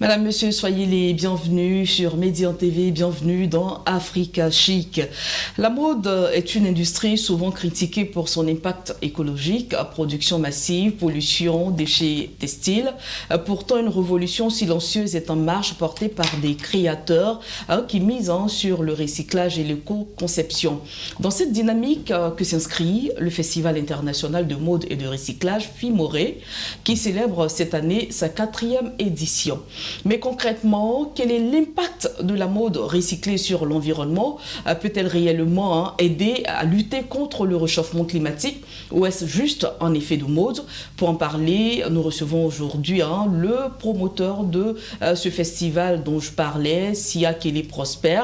Madame, Monsieur, soyez les bienvenus sur Médian TV, bienvenue dans Africa Chic. La mode est une industrie souvent critiquée pour son impact écologique, production massive, pollution, déchets textiles. Pourtant, une révolution silencieuse est en marche portée par des créateurs qui misent sur le recyclage et l'éco-conception. Dans cette dynamique que s'inscrit le Festival international de mode et de recyclage FIMORE, qui célèbre cette année sa 4e édition. Mais concrètement, quel est l'impact de la mode recyclée sur l'environnement? Peut-elle réellement aider à lutter contre le réchauffement climatique ou est-ce juste un effet de mode? Pour en parler, nous recevons aujourd'hui le promoteur de ce festival dont je parlais, Sia Kelly Prosper,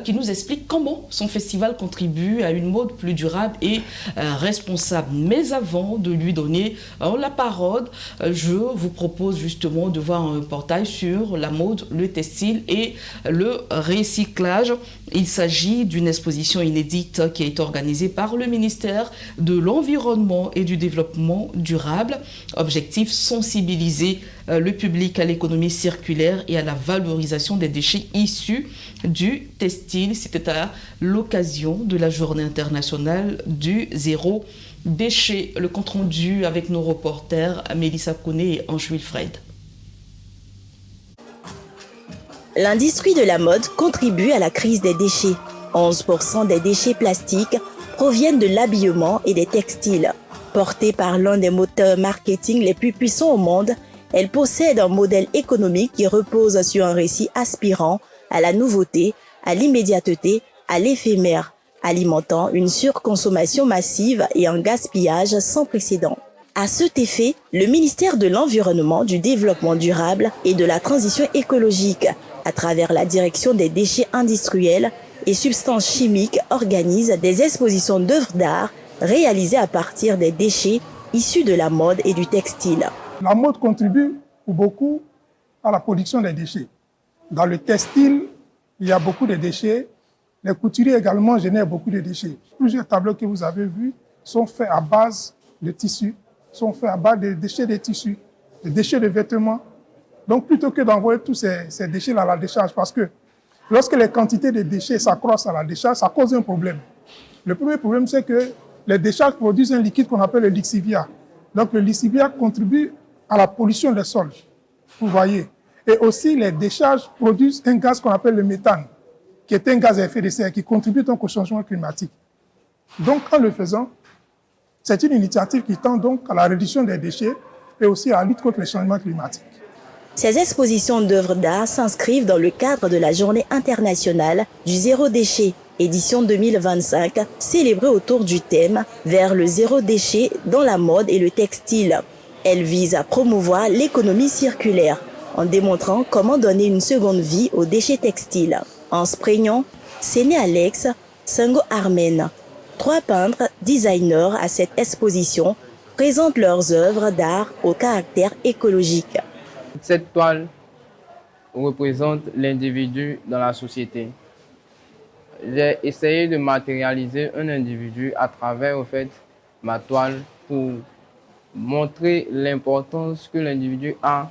qui nous explique comment son festival contribue à une mode plus durable et responsable. Mais avant de lui donner la parole, je vous propose justement de voir un reportage sur la mode, le textile et le recyclage. Il s'agit d'une exposition inédite qui a été organisée par le ministère de l'Environnement et du Développement durable. Objectif, sensibiliser le public à l'économie circulaire et à la valorisation des déchets issus du textile. C'était à l'occasion de la Journée internationale du zéro déchet. Le compte rendu avec nos reporters Mélissa Kouné et Ange Wilfred. L'industrie de la mode contribue à la crise des déchets. 11% des déchets plastiques proviennent de l'habillement et des textiles. Portée par l'un des moteurs marketing les plus puissants au monde, elle possède un modèle économique qui repose sur un récit aspirant à la nouveauté, à l'immédiateté, à l'éphémère, alimentant une surconsommation massive et un gaspillage sans précédent. À cet effet, le ministère de l'Environnement, du Développement durable et de la Transition écologique, à travers la direction des déchets industriels et substances chimiques, organise des expositions d'œuvres d'art réalisées à partir des déchets issus de la mode et du textile. La mode contribue beaucoup à la production des déchets. Dans le textile, il y a beaucoup de déchets. Les couturiers également génèrent beaucoup de déchets. Plusieurs tableaux que vous avez vus sont faits à base de tissus, sont faits à base de déchets de tissus, de déchets de vêtements. Donc, plutôt que d'envoyer tous ces déchets à la décharge, parce que lorsque les quantités de déchets s'accroissent à la décharge, ça cause un problème. Le premier problème, c'est que les décharges produisent un liquide qu'on appelle le lixivia. Donc, le lixivia contribue à la pollution des sols, vous voyez. Et aussi, les décharges produisent un gaz qu'on appelle le méthane, qui est un gaz à effet de serre, qui contribue donc au changement climatique. Donc, en le faisant, c'est une initiative qui tend donc à la réduction des déchets et aussi à la lutte contre les changements climatiques. Ces expositions d'œuvres d'art s'inscrivent dans le cadre de la Journée internationale du zéro déchet, édition 2025, célébrée autour du thème « Vers le zéro déchet dans la mode et le textile ». Elle vise à promouvoir l'économie circulaire en démontrant comment donner une seconde vie aux déchets textiles. En Sprignon, Séné Alex, Sango Armen, 3 peintres, designers à cette exposition présentent leurs œuvres d'art au caractère écologique. Cette toile représente l'individu dans la société. J'ai essayé de matérialiser un individu à travers ma toile pour montrer l'importance que l'individu a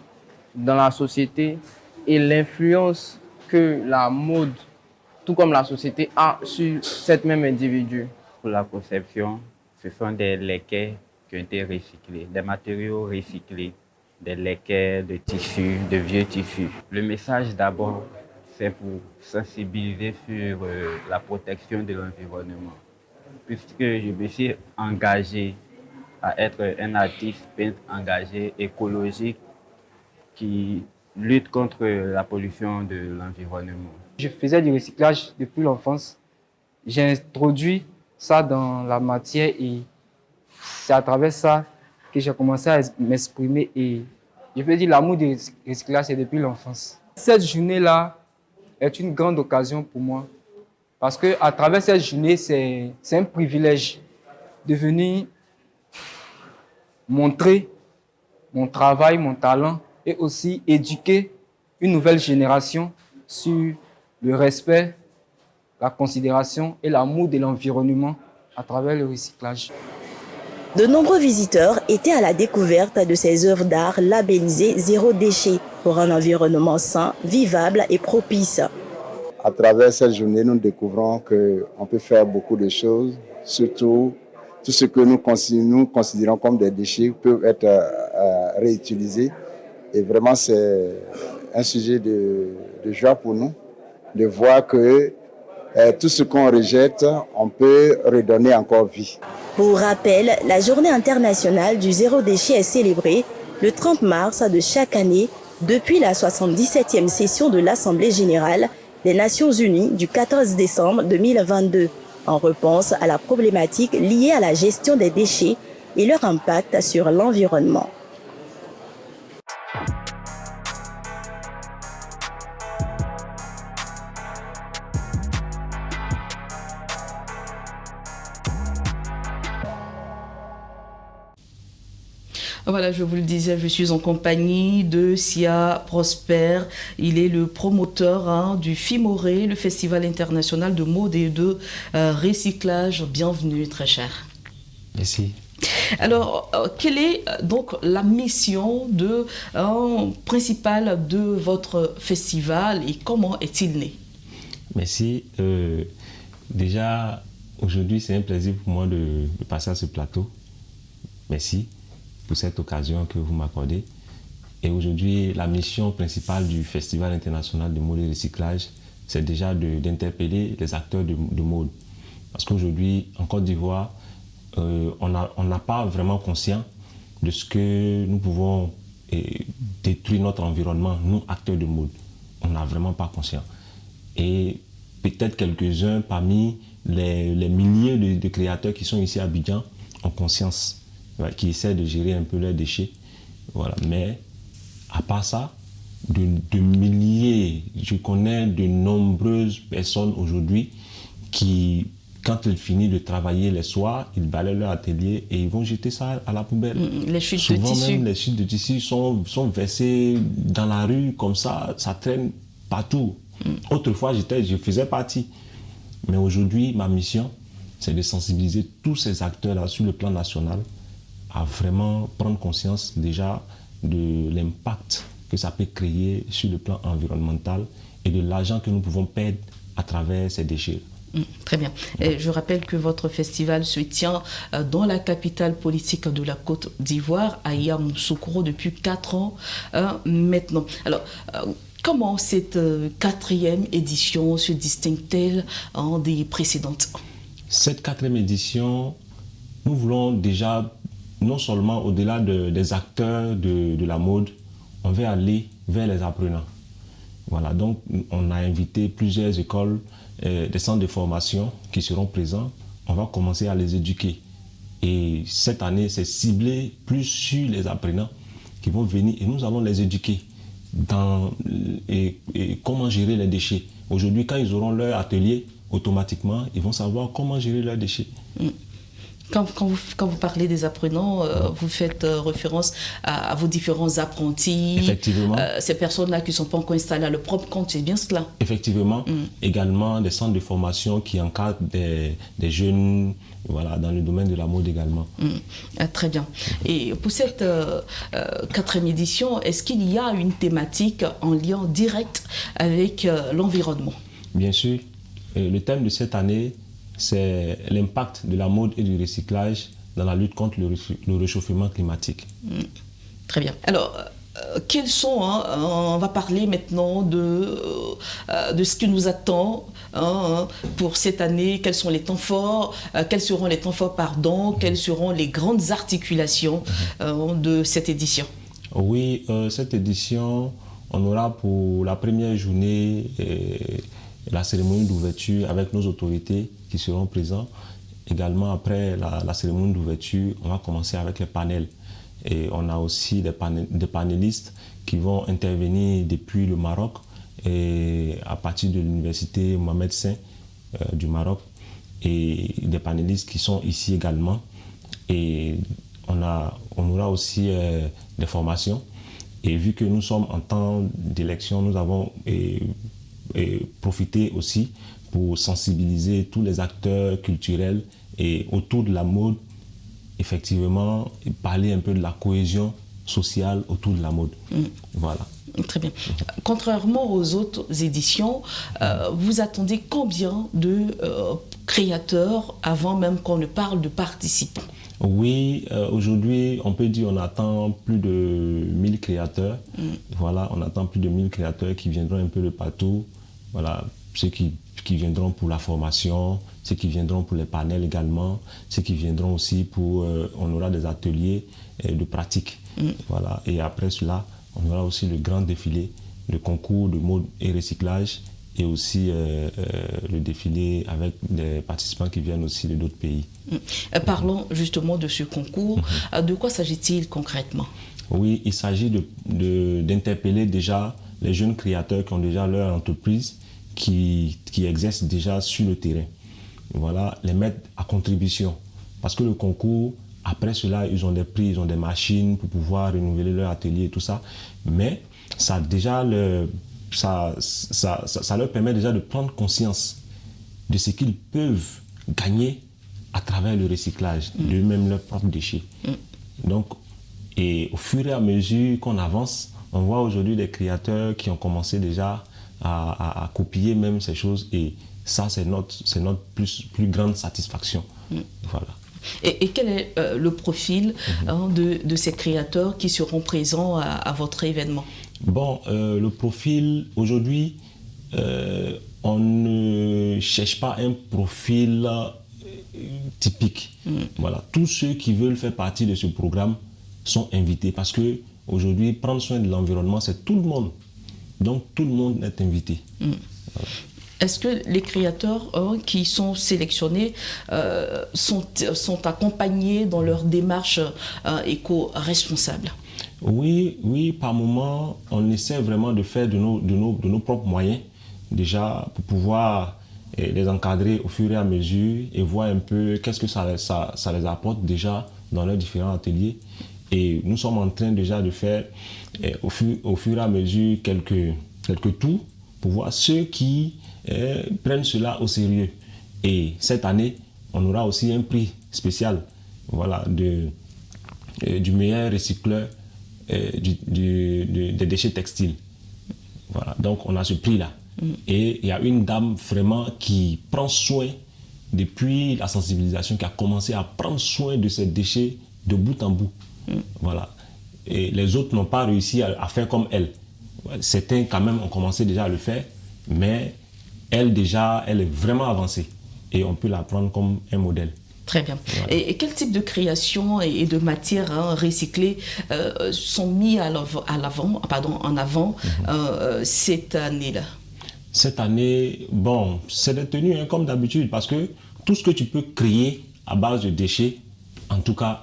dans la société et l'influence que la mode, tout comme la société, a sur cet même individu. Pour la conception, ce sont des laquais qui ont été recyclés, des matériaux recyclés, des laquais de tissus, de vieux tissus. Le message d'abord, c'est pour sensibiliser sur la protection de l'environnement, puisque je me suis engagé à être un artiste peintre engagé, écologique, qui lutte contre la pollution de l'environnement. Je faisais du recyclage depuis l'enfance. J'ai introduit ça dans la matière et c'est à travers ça que j'ai commencé à m'exprimer et je peux dire l'amour du recyclage, c'est depuis l'enfance. Cette journée-là est une grande occasion pour moi parce qu'à travers cette journée, c'est un privilège de venir montrer mon travail, mon talent et aussi éduquer une nouvelle génération sur le respect, la considération et l'amour de l'environnement à travers le recyclage. De nombreux visiteurs étaient à la découverte de ces œuvres d'art labellisées zéro déchet pour un environnement sain, vivable et propice. À travers cette journée, nous découvrons qu'on peut faire beaucoup de choses, surtout tout ce que nous considérons comme des déchets peuvent être réutilisés. Et vraiment, c'est un sujet de joie pour nous de voir que tout ce qu'on rejette, on peut redonner encore vie. Pour rappel, la journée internationale du zéro déchet est célébrée le 30 mars de chaque année depuis la 77e session de l'Assemblée générale des Nations unies du 14 décembre 2022, en réponse à la problématique liée à la gestion des déchets et leur impact sur l'environnement. Voilà, je vous le disais, je suis en compagnie de Sia Prosper. Il est le promoteur du FIMORE, le Festival international de mode et de recyclage. Bienvenue, très cher. Merci. Alors, quelle est donc la mission principale de votre festival et comment est-il né? Merci. Déjà, aujourd'hui, c'est un plaisir pour moi de passer à ce plateau. Merci pour cette occasion que vous m'accordez. Et aujourd'hui, la mission principale du Festival international de mode et recyclage, c'est déjà d'interpeller les acteurs de mode. Parce qu'aujourd'hui, en Côte d'Ivoire, on n'a pas vraiment conscience de ce que nous pouvons détruire notre environnement, nous, acteurs de mode. On n'a vraiment pas conscience. Et peut-être quelques-uns parmi les milliers de créateurs qui sont ici à Abidjan ont conscience, qui essaient de gérer un peu leurs déchets. Voilà. Mais à part ça, de milliers, je connais de nombreuses personnes aujourd'hui qui, quand ils finissent de travailler les soirs, ils balayent leur atelier et ils vont jeter ça à la poubelle. Les chutes Souvent de tissu. Même les chutes de tissu sont versées dans la rue, comme ça traîne partout. Autrefois, je faisais partie. Mais aujourd'hui, ma mission, c'est de sensibiliser tous ces acteurs-là sur le plan national à vraiment prendre conscience déjà de l'impact que ça peut créer sur le plan environnemental et de l'argent que nous pouvons perdre à travers ces déchets. Très bien. Et je rappelle que votre festival se tient dans la capitale politique de la Côte d'Ivoire, à Yamoussoukro, depuis 4 ans maintenant. Alors, comment cette 4e édition se distingue-t-elle des précédentes? Cette 4e édition, nous voulons déjà, non seulement au-delà des acteurs de la mode, on veut aller vers les apprenants. Voilà, donc on a invité plusieurs écoles, des centres de formation qui seront présents. On va commencer à les éduquer. Et cette année, c'est ciblé plus sur les apprenants qui vont venir et nous allons les éduquer dans et comment gérer les déchets. Aujourd'hui, quand ils auront leur atelier, automatiquement, ils vont savoir comment gérer leurs déchets. Quand vous parlez des apprenants, vous faites référence à vos différents apprentis. Effectivement. Ces personnes-là qui ne sont pas encore installées à leur propre compte, c'est bien cela. Effectivement. Également des centres de formation qui encadrent des jeunes, voilà, dans le domaine de la mode également. Très bien. Et pour cette 4e édition, est-ce qu'il y a une thématique en lien direct avec l'environnement? Bien sûr. Le thème de cette année, c'est l'impact de la mode et du recyclage dans la lutte contre le réchauffement climatique. Très bien. Alors, quels sont, on va parler maintenant de ce qui nous attend pour cette année, quels sont les temps forts, quels seront les temps forts, quelles seront les grandes articulations de cette édition? Oui, cette édition, on aura pour la première journée la cérémonie d'ouverture avec nos autorités qui seront présents. Également, après la cérémonie d'ouverture, on va commencer avec les panels. Et on a aussi des panélistes qui vont intervenir depuis le Maroc et à partir de l'université Mohamed V du Maroc, et des panélistes qui sont ici également. Et on aura aussi des formations. Et vu que nous sommes en temps d'élection, nous avons profité aussi pour sensibiliser tous les acteurs culturels et autour de la mode, effectivement, parler un peu de la cohésion sociale autour de la mode. Voilà. Très bien. Contrairement aux autres éditions, vous attendez combien de créateurs avant même qu'on ne parle de participants? Oui, aujourd'hui, on peut dire on attend plus de 1000 créateurs. Voilà, on attend plus de 1000 créateurs qui viendront un peu de partout. Voilà, ceux qui viendront pour la formation, ceux qui viendront pour les panels également, ceux qui viendront aussi pour... on aura des ateliers de pratique. Voilà, et après cela, on aura aussi le grand défilé, le concours de mode et recyclage, et aussi le défilé avec des participants qui viennent aussi de d'autres pays. Parlons justement de ce concours. De quoi s'agit-il concrètement? Oui, il s'agit d'interpeller déjà les jeunes créateurs qui ont déjà leur entreprise, qui exercent déjà sur le terrain. Voilà, les mettre à contribution. Parce que le concours, après cela, ils ont des prix, ils ont des machines pour pouvoir renouveler leur atelier et tout ça. Mais ça déjà ça leur permet déjà de prendre conscience de ce qu'ils peuvent gagner à travers le recyclage d'eux-mêmes leurs propres déchets. Donc, et au fur et à mesure qu'on avance, on voit aujourd'hui des créateurs qui ont commencé déjà à copier même ces choses, et ça, c'est notre plus grande satisfaction. Voilà. Et quel est le profil de ces créateurs qui seront présents à votre événement? Bon, le profil, aujourd'hui, on ne cherche pas un profil typique. Voilà. Tous ceux qui veulent faire partie de ce programme sont invités, parce que aujourd'hui, prendre soin de l'environnement, c'est tout le monde. Donc, tout le monde est invité. Voilà. Est-ce que les créateurs qui sont sélectionnés sont accompagnés dans leur démarche éco-responsable? Oui, par moment, on essaie vraiment de faire de nos propres moyens, déjà, pour pouvoir les encadrer au fur et à mesure et voir un peu qu'est-ce que ça les apporte déjà dans leurs différents ateliers. Et nous sommes en train déjà de faire au fur et à mesure quelques tours pour voir ceux qui prennent cela au sérieux. Et cette année, on aura aussi un prix spécial, voilà, du meilleur recycleur des déchets textiles. Voilà, donc on a ce prix-là. Et il y a une dame vraiment qui prend soin, depuis la sensibilisation, qui a commencé à prendre soin de ces déchets de bout en bout. Voilà. Et les autres n'ont pas réussi à faire comme elle. Certains quand même ont commencé déjà à le faire, mais elle est vraiment avancée. Et on peut la prendre comme un modèle. Très bien. Voilà. Et quel type de création et de matières recyclées sont mis en avant cette année-là? Cette année, bon, c'est des tenues comme d'habitude, parce que tout ce que tu peux créer à base de déchets, en tout cas...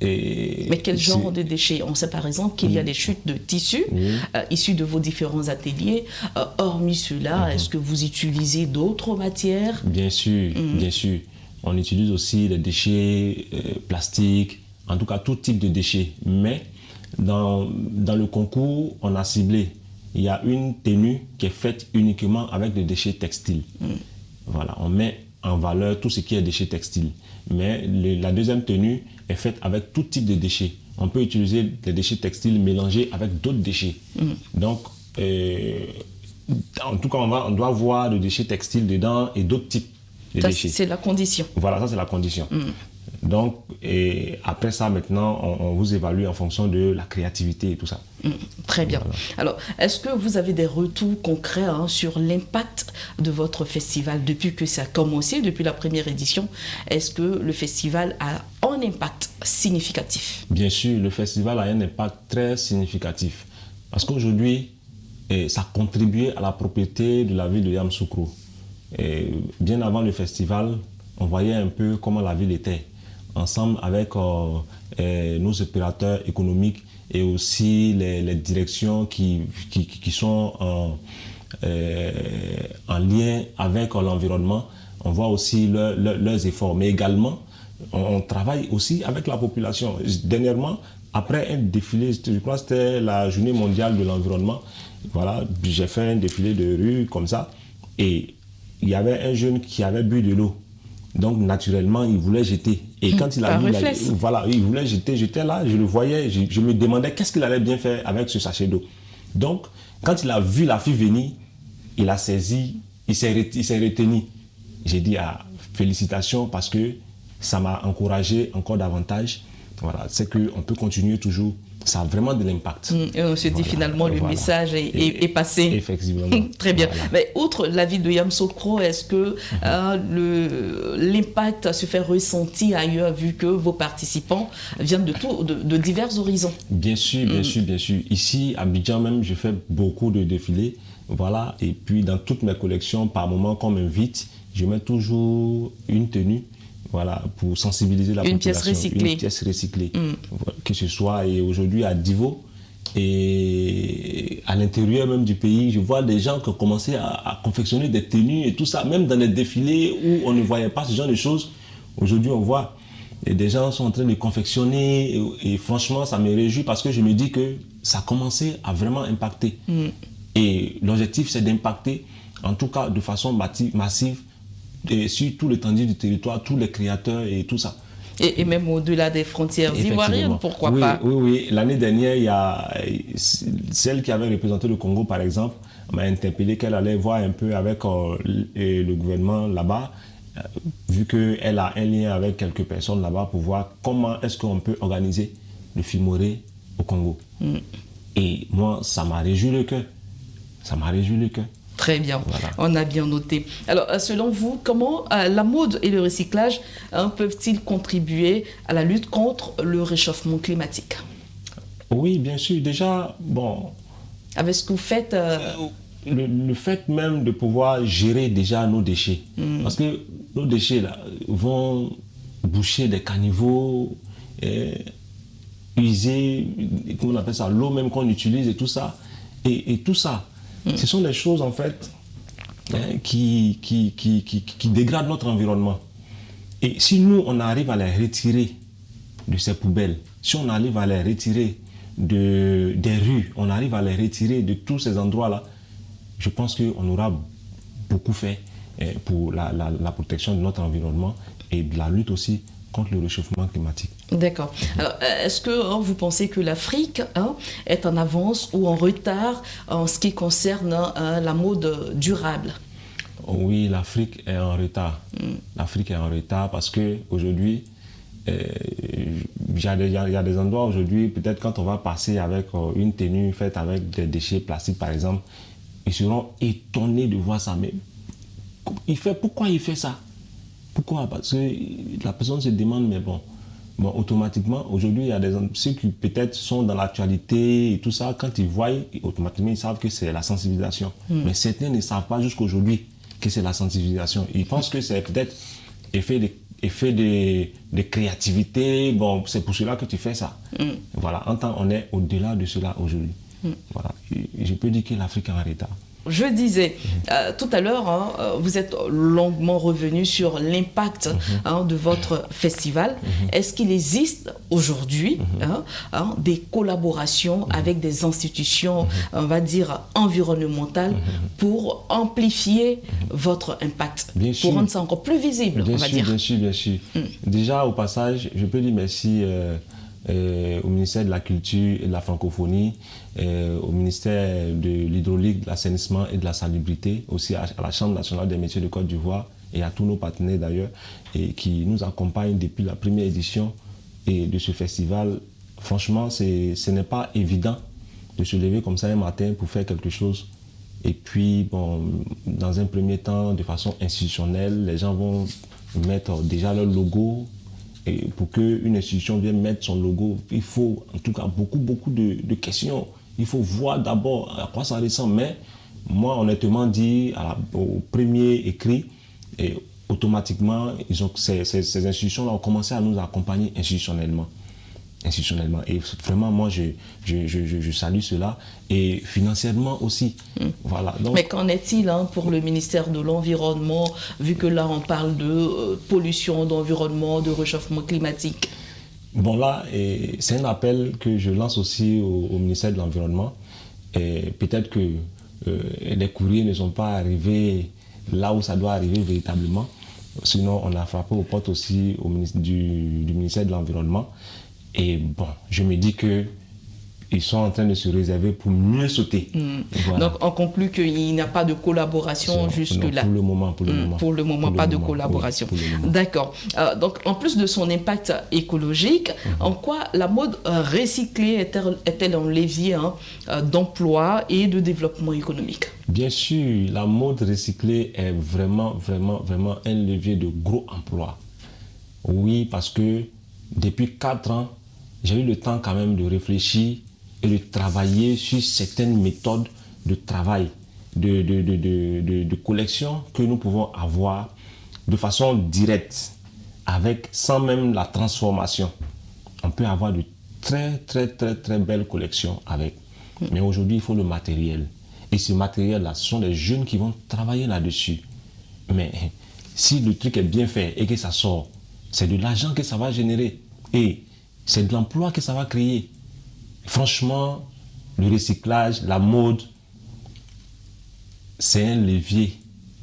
Mais quel genre de déchets? On sait par exemple qu'il y a des chutes de tissus issues de vos différents ateliers. Hormis cela, est-ce que vous utilisez d'autres matières? Bien sûr, bien sûr. On utilise aussi des déchets plastiques, en tout cas tout type de déchets. Mais dans le concours, on a ciblé. Il y a une tenue qui est faite uniquement avec des déchets textiles. Voilà, on met en valeur tout ce qui est déchets textiles. Mais la deuxième tenue est faite avec tout type de déchets. On peut utiliser des déchets textiles mélangés avec d'autres déchets. Donc, en tout cas, on doit voir des déchets textiles dedans et d'autres types de déchets. C'est la condition. Voilà, ça c'est la condition. Donc, et après ça, maintenant, on vous évalue en fonction de la créativité et tout ça. Très bien. Voilà. Alors, est-ce que vous avez des retours concrets sur l'impact de votre festival depuis que ça a commencé, depuis la première édition? Est-ce que le festival a un impact significatif? Bien sûr, le festival a un impact très significatif. Parce qu'aujourd'hui, ça contribuait à la propriété de la ville de Yamoussoukro. Bien avant le festival, on voyait un peu comment la ville était. Ensemble avec nos opérateurs économiques et aussi les directions qui sont en lien avec l'environnement, on voit aussi leurs efforts. Mais également, on travaille aussi avec la population. Dernièrement, après un défilé, je crois que c'était la journée mondiale de l'environnement, voilà, j'ai fait un défilé de rue comme ça, et il y avait un jeune qui avait bu de l'eau. Donc naturellement, il voulait jeter. Et quand il a vu, il voulait jeter, j'étais là, je le voyais, je me demandais qu'est-ce qu'il allait bien faire avec ce sachet d'eau. Donc, quand il a vu la fille venir, il a saisi, il s'est retenu. J'ai dit, félicitations parce que ça m'a encouragé encore davantage. Voilà, c'est qu'on peut continuer toujours. Ça a vraiment de l'impact. Et on se dit finalement le message est passé. Effectivement. Très bien. Voilà. Mais outre la vie de Yamoussoukro, est-ce que l'impact se fait ressentir ailleurs vu que vos participants viennent de divers horizons? Bien sûr, bien sûr, bien sûr. Ici, à Abidjan même, je fais beaucoup de défilés. Voilà. Et puis dans toutes mes collections, par moment qu'on m'invite, je mets toujours une tenue. Voilà, pour sensibiliser la population. Une pièce recyclée. Que ce soit et aujourd'hui à Divo et à l'intérieur même du pays, je vois des gens qui ont commencé à confectionner des tenues et tout ça, même dans les défilés où on ne voyait pas ce genre de choses. Aujourd'hui, on voit et des gens sont en train de confectionner et franchement, ça me réjouit parce que je me dis que ça a commencé à vraiment impacter. Et l'objectif, c'est d'impacter, en tout cas de façon massive, et sur tout l'étendue du territoire, tous les créateurs et tout ça. Et même au-delà des frontières ivoiriennes, pourquoi pas? Oui. L'année dernière, il y a celle qui avait représenté le Congo, par exemple, m'a interpellé qu'elle allait voir un peu avec le gouvernement là-bas, vu qu'elle a un lien avec quelques personnes là-bas pour voir comment est-ce qu'on peut organiser le Fimoré au Congo. Et moi, ça m'a réjoui le cœur. Ça m'a réjoui le cœur. Très bien, voilà. On a bien noté. Alors, selon vous, comment la mode et le recyclage peuvent-ils contribuer à la lutte contre le réchauffement climatique? Oui, bien sûr. Déjà, bon... Avec ce que vous faites... Le fait même de pouvoir gérer déjà nos déchets. Parce que nos déchets là, vont boucher des caniveaux, user, comment on appelle ça, l'eau même qu'on utilise et tout ça. Et tout ça. Ce sont des choses en fait qui dégradent notre environnement. Et si nous, on arrive à les retirer de ces poubelles, si on arrive à les retirer des rues, on arrive à les retirer de tous ces endroits-là, je pense qu'on aura beaucoup fait pour la protection de notre environnement et de la lutte aussi contre le réchauffement climatique. D'accord. Alors, est-ce que vous pensez que l'Afrique est en avance ou en retard en ce qui concerne la mode durable? Oui, l'Afrique est en retard. L'Afrique est en retard parce qu'aujourd'hui, il y a des endroits aujourd'hui, peut-être quand on va passer avec une tenue faite avec des déchets plastiques par exemple, ils seront étonnés de voir ça. Mais pourquoi il fait ça? Pourquoi? Parce que la personne se demande, mais bon, automatiquement, aujourd'hui, il y a ceux qui peut-être sont dans l'actualité et tout ça, quand ils voient, automatiquement, ils savent que c'est la sensibilisation. Mais certains ne savent pas jusqu'aujourd'hui que c'est la sensibilisation. Ils pensent que c'est peut-être effet de créativité, bon, c'est pour cela que tu fais ça. Voilà, on est au-delà de cela aujourd'hui. Voilà, et je peux dire que l'Afrique est en retard. Je disais, tout à l'heure, vous êtes longuement revenu sur l'impact de votre festival. Est-ce qu'il existe aujourd'hui des collaborations avec des institutions, on va dire, environnementales pour amplifier votre impact, pour rendre ça encore plus visible, on va dire? Bien sûr. Déjà, au passage, je peux dire merci au ministère de la Culture et de la Francophonie, au ministère de l'Hydraulique, de l'Assainissement et de la Salubrité, aussi à la Chambre nationale des métiers de Côte d'Ivoire et à tous nos partenaires d'ailleurs, et qui nous accompagnent depuis la première édition de ce festival. Franchement, ce n'est pas évident de se lever comme ça un matin pour faire quelque chose. Et puis, bon, dans un premier temps, de façon institutionnelle, les gens vont mettre déjà leur logo. Et pour qu'une institution vienne mettre son logo, il faut en tout cas beaucoup de questions. Il faut voir d'abord à quoi ça ressemble. Mais moi, honnêtement dit, au premier écrit, et automatiquement, ces institutions-là ont commencé à nous accompagner institutionnellement. Et vraiment, moi, je salue cela. Et financièrement aussi. Voilà. Donc, mais qu'en est-il pour le ministère de l'Environnement, vu que là, on parle de pollution, d'environnement, de réchauffement climatique? Bon, là, c'est un appel que je lance aussi au ministère de l'Environnement. Peut-être que les courriers ne sont pas arrivés là où ça doit arriver véritablement. Sinon, on a frappé aux portes aussi du ministère de l'Environnement. Et bon, je me dis que ils sont en train de se réserver pour mieux sauter. Voilà. Donc, on conclut qu'il n'y a pas de collaboration jusque-là. Pour le moment. Pour le moment, pas de collaboration. Oui, d'accord. Donc, en plus de son impact écologique, en quoi la mode recyclée est-elle un levier d'emploi et de développement économique? Bien sûr, la mode recyclée est vraiment un levier de gros emploi. Oui, parce que depuis 4 ans, j'ai eu le temps quand même de réfléchir et de travailler sur certaines méthodes de travail, de collection que nous pouvons avoir de façon directe, sans même la transformation. On peut avoir de très belles collections avec. Mais aujourd'hui, il faut le matériel. Et ce matériel-là, ce sont des jeunes qui vont travailler là-dessus. Mais si le truc est bien fait et que ça sort, c'est de l'argent que ça va générer. Et c'est de l'emploi que ça va créer. Franchement, le recyclage, la mode, c'est un levier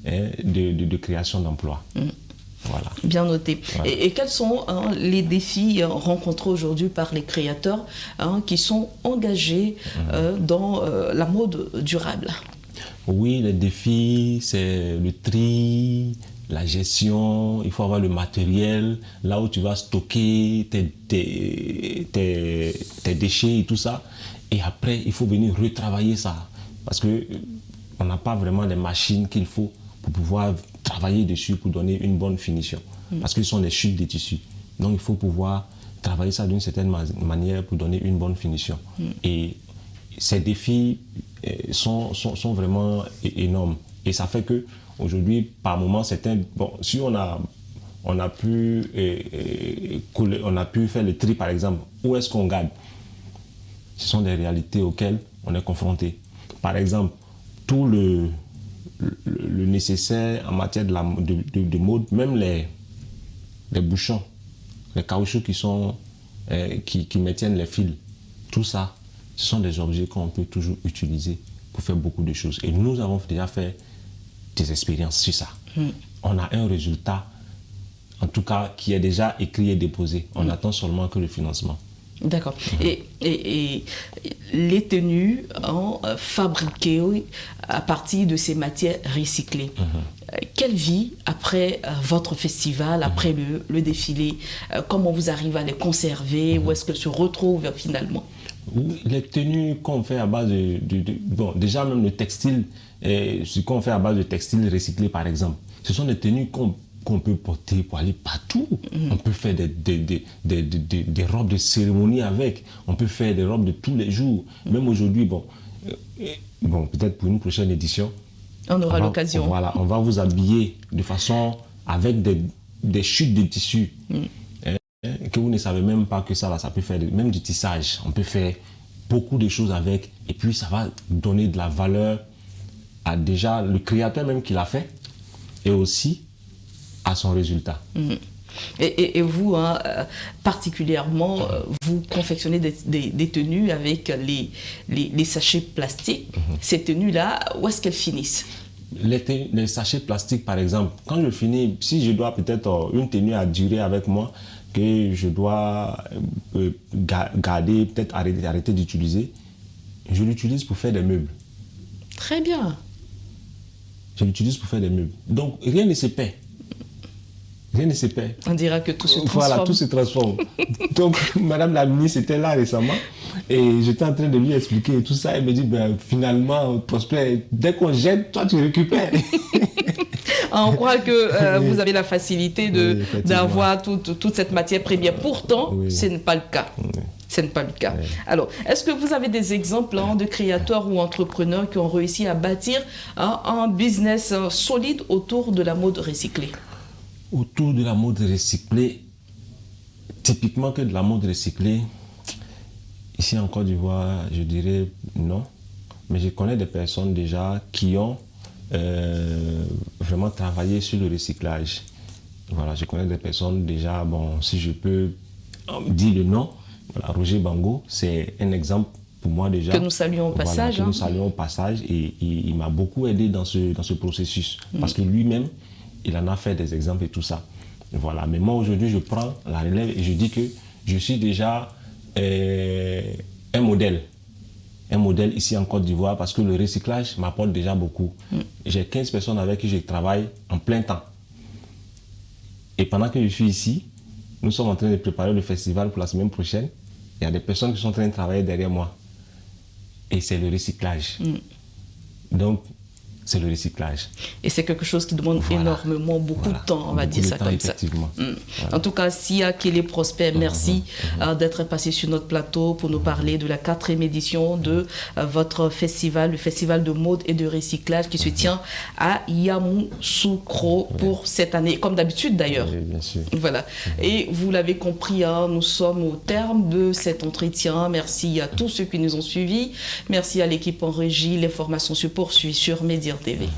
de création d'emplois. Voilà. Bien noté. Voilà. Et quels sont les défis rencontrés aujourd'hui par les créateurs qui sont engagés dans la mode durable? Oui, les défis, c'est le tri, la gestion, il faut avoir le matériel, là où tu vas stocker tes déchets et tout ça. Et après, il faut venir retravailler ça. Parce qu'on n'a pas vraiment les machines qu'il faut pour pouvoir travailler dessus pour donner une bonne finition. Parce que ce sont des chutes de tissus. Donc, il faut pouvoir travailler ça d'une certaine manière pour donner une bonne finition. Et ces défis sont vraiment énormes. Et ça fait que aujourd'hui, par moment, si on a pu faire le tri, par exemple, où est-ce qu'on garde? Ce sont des réalités auxquelles on est confronté. Par exemple, tout le nécessaire en matière de mode, même les bouchons, les caoutchoucs qui maintiennent les fils, tout ça, ce sont des objets qu'on peut toujours utiliser pour faire beaucoup de choses. Et nous avons déjà fait des expériences sur ça. On a un résultat, en tout cas, qui est déjà écrit et déposé. On attend seulement que le financement. D'accord. Et les tenues fabriquées à partir de ces matières recyclées, quelle vie après votre festival, après le défilé? Comment vous arrivez à les conserver? Où est-ce qu'elles se retrouvent finalement? Les tenues qu'on fait à base bon, déjà même le textile, ce qu'on fait à base de textile recyclé par exemple, ce sont des tenues qu'on peut porter pour aller partout. On peut faire des robes de cérémonie avec, on peut faire des robes de tous les jours. Même aujourd'hui, bon, peut-être pour une prochaine édition, on aura l'occasion. Voilà, on va vous habiller de façon avec des chutes de tissus. Que vous ne savez même pas que ça peut faire même du tissage. On peut faire beaucoup de choses avec et puis ça va donner de la valeur à déjà le créateur même qui l'a fait et aussi à son résultat. Et vous, particulièrement, vous confectionnez des tenues avec les sachets plastiques. Ces tenues-là, où est-ce qu'elles finissent? Les sachets plastiques, par exemple, quand je finis, si je dois peut-être une tenue à durer avec moi, que je dois garder, peut-être arrêter d'utiliser, je l'utilise pour faire des meubles. Très bien. Je l'utilise pour faire des meubles. Donc, rien ne se perd. Rien ne se perd. On dira que tout se transforme. Voilà, tout se transforme. Donc, Madame la ministre était là récemment et j'étais en train de lui expliquer tout ça. Elle me dit, finalement, Prosper, dès qu'on jette, toi, tu récupères. On croit que vous avez la facilité d'avoir toute cette matière première. Pourtant, ce n'est pas le cas. Ce n'est pas le cas. Alors, est-ce que vous avez des exemples de créateurs ou entrepreneurs qui ont réussi à bâtir un business solide autour de la mode recyclée? Autour de la mode recyclée, typiquement que de la mode recyclée, ici en Côte d'Ivoire, je dirais non. Mais je connais des personnes déjà qui ont vraiment travaillé sur le recyclage. Voilà, je connais des personnes déjà, bon, si je peux dire le nom, voilà, Roger Bango, c'est un exemple pour moi déjà. Que nous saluons au passage. Voilà, que nous saluons au passage et il m'a beaucoup aidé dans ce processus. Parce que lui-même, il en a fait des exemples et tout ça. Voilà, mais moi aujourd'hui, je prends la relève et je dis que je suis déjà un modèle un modèle ici en Côte d'Ivoire parce que le recyclage m'apporte déjà beaucoup. J'ai 15 personnes avec qui je travaille en plein temps. Et pendant que je suis ici, nous sommes en train de préparer le festival pour la semaine prochaine. Il y a des personnes qui sont en train de travailler derrière moi. Et c'est le recyclage. Donc, c'est le recyclage. Et c'est quelque chose qui demande énormément, beaucoup de temps, on va dire ça comme ça. En tout cas, Sia Kele Prosper, merci d'être passé sur notre plateau pour nous parler de la 4e édition de votre festival, le festival de mode et de recyclage qui se tient à Yamoussoukro pour cette année, comme d'habitude d'ailleurs. Oui, bien sûr. Voilà. Et vous l'avez compris, nous sommes au terme de cet entretien. Merci à tous ceux qui nous ont suivis. Merci à l'équipe en régie. L'information se poursuit sur Média TV.